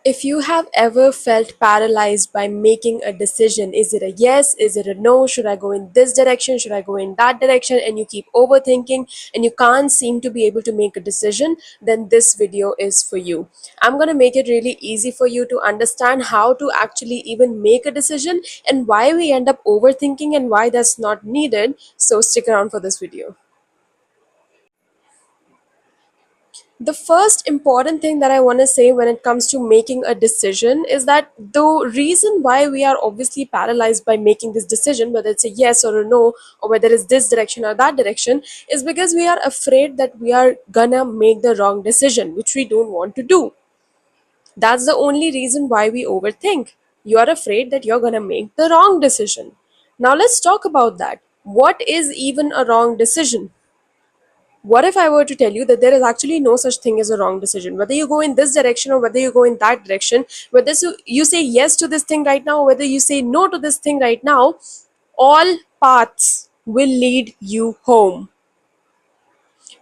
If you have ever felt paralyzed by making a decision, is it a yes, is it a no, should I go in this direction, should I go in that direction, and you keep overthinking and you can't seem to be able to make a decision, then this video is for you. I'm going to make it really easy for you to understand how to actually even make a decision and why we end up overthinking and why that's not needed. So stick around for this video. The first important thing that I want to say when it comes to making a decision is that the reason why we are obviously paralyzed by making this decision, whether it's a yes or a no, or whether it's this direction or that direction, is because we are afraid that we are gonna make the wrong decision, which we don't want to do. That's the only reason why we overthink. You are afraid that you're gonna make the wrong decision. Now let's talk about that. What is even a wrong decision? What if I were to tell you that there is actually no such thing as a wrong decision? Whether you go in this direction or whether you go in that direction, whether you say yes to this thing right now or whether you say no to this thing right now, all paths will lead you home.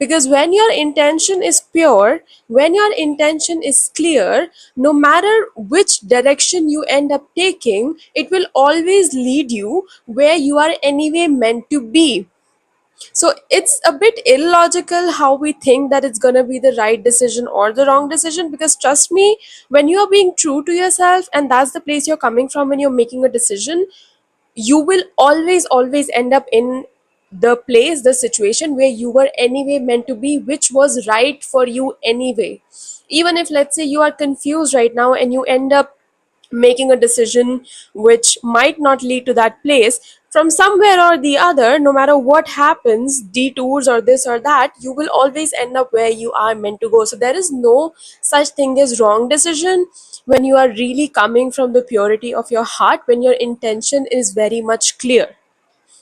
Because when your intention is pure, when your intention is clear, no matter which direction you end up taking, it will always lead you where you are anyway meant to be. So it's a bit illogical how we think that it's going to be the right decision or the wrong decision, because trust me, when you are being true to yourself and that's the place you're coming from when you're making a decision, you will always end up in the place, the situation where you were anyway meant to be, which was right for you anyway. Even if, let's say, you are confused right now and you end up making a decision which might not lead to that place, from somewhere or the other, no matter what happens, detours or this or that, you will always end up where you are meant to go. So there is no such thing as wrong decision when you are really coming from the purity of your heart, when your intention is very much clear.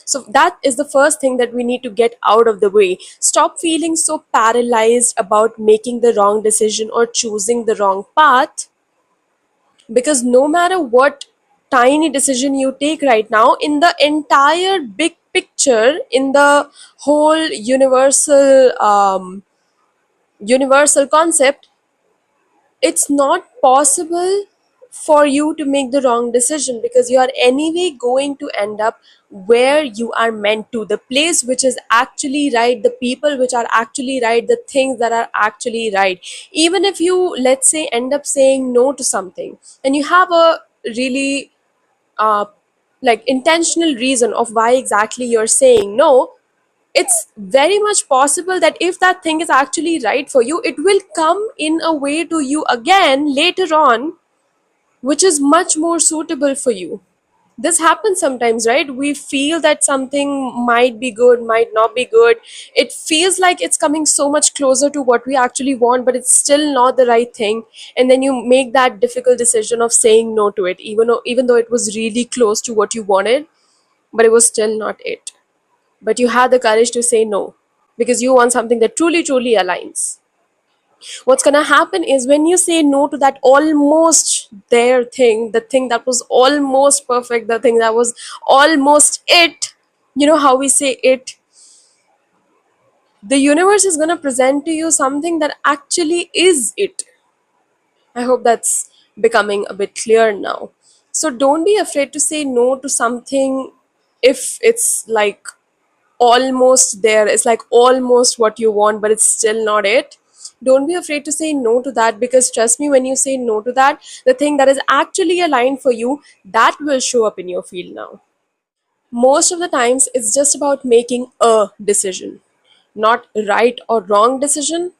So that is the first thing that we need to get out of the way. Stop feeling so paralyzed about making the wrong decision or choosing the wrong path, because no matter what tiny decision you take right now, in the entire big picture, in the whole universal concept, it's not possible for you to make the wrong decision, because you are anyway going to end up where you are meant to, the place which is actually right, the people which are actually right, the things that are actually right. Even if you, let's say, end up saying no to something and you have a really uh, like intentional reason of why exactly you're saying no, it's very much possible that if that thing is actually right for you, it will come in a way to you again later on, which is much more suitable for you. This happens sometimes, right? We feel that something might be good, might not be good. It feels like it's coming so much closer to what we actually want, but it's still not the right thing. And then you make that difficult decision of saying no to it, even though it was really close to what you wanted, but it was still not it. But you had the courage to say no because you want something that truly aligns. What's gonna happen is when you say no to that almost there thing, the thing that was almost perfect, the thing that was almost it, you know how we say it, the universe is gonna present to you something that actually is it. I hope that's becoming a bit clear now. So don't be afraid to say no to something if it's like almost there, it's like almost what you want but it's still not it. Don't be afraid to say no to that, because trust me, when you say no to that, the thing that is actually aligned for you, that will show up in your field now. Most of the times it's just about making a decision, not right or wrong decision.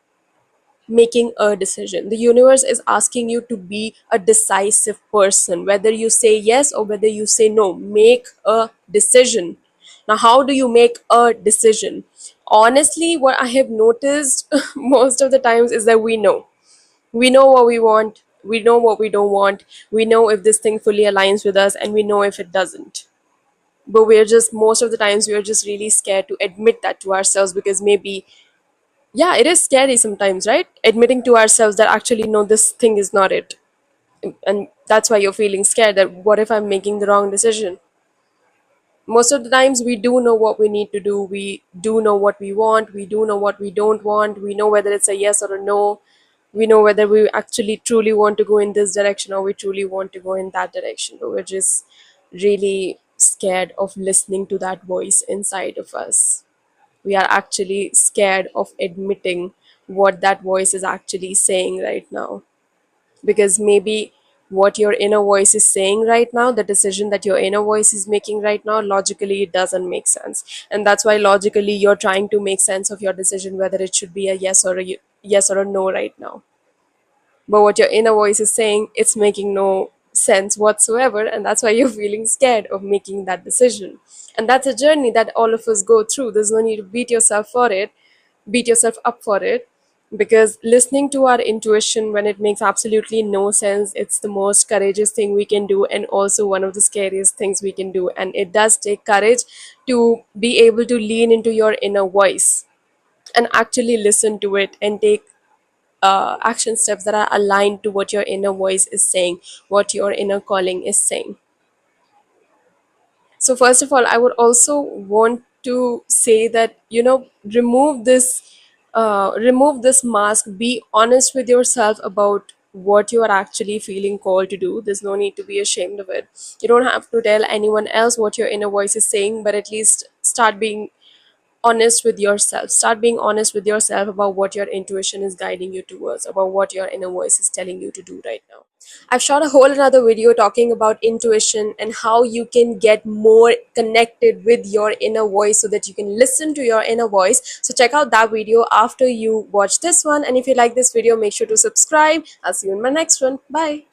Making a decision, the universe is asking you to be a decisive person, whether you say yes or whether you say no. Make a decision. Now how do you make a decision? Honestly, what I have noticed most of the times is that we know what we want, we know what we don't want, we know if this thing fully aligns with us, and we know if it doesn't. But we're just, most of the times we're just really scared to admit that to ourselves, because maybe, yeah, it is scary sometimes, right? Admitting to ourselves that actually, no, this thing is not it. And that's why you're feeling scared that what if I'm making the wrong decision? Most of the times we do know what we need to do. We do know what we want. We do know what we don't want. We know whether it's a yes or a no. We know whether we actually truly want to go in this direction or we truly want to go in that direction, but we're just really scared of listening to that voice inside of us. We are actually scared of admitting what that voice is actually saying right now, because maybe what your inner voice is saying right now, the decision that your inner voice is making right now, logically it doesn't make sense, and that's why logically you're trying to make sense of your decision, whether it should be a yes or yes or a no right now. But what your inner voice is saying, it's making no sense whatsoever, and that's why you're feeling scared of making that decision. And that's a journey that all of us go through. There's no need to beat yourself up for it, because listening to our intuition when it makes absolutely no sense, it's the most courageous thing we can do, and also one of the scariest things we can do. And it does take courage to be able to lean into your inner voice and actually listen to it and take action steps that are aligned to what your inner voice is saying, what your inner calling is saying. So, first of all, I would also want to say that, remove this mask. Be honest with yourself about what you are actually feeling called to do. There's no need to be ashamed of it. You don't have to tell anyone else what your inner voice is saying, but at least start being honest with yourself. Start being honest with yourself about what your intuition is guiding you towards, about what your inner voice is telling you to do right now. I've shot a whole another video talking about intuition and how you can get more connected with your inner voice so that you can listen to your inner voice. So check out that video after you watch this one. And if you like this video, make sure to subscribe. I'll see you in my next one. Bye.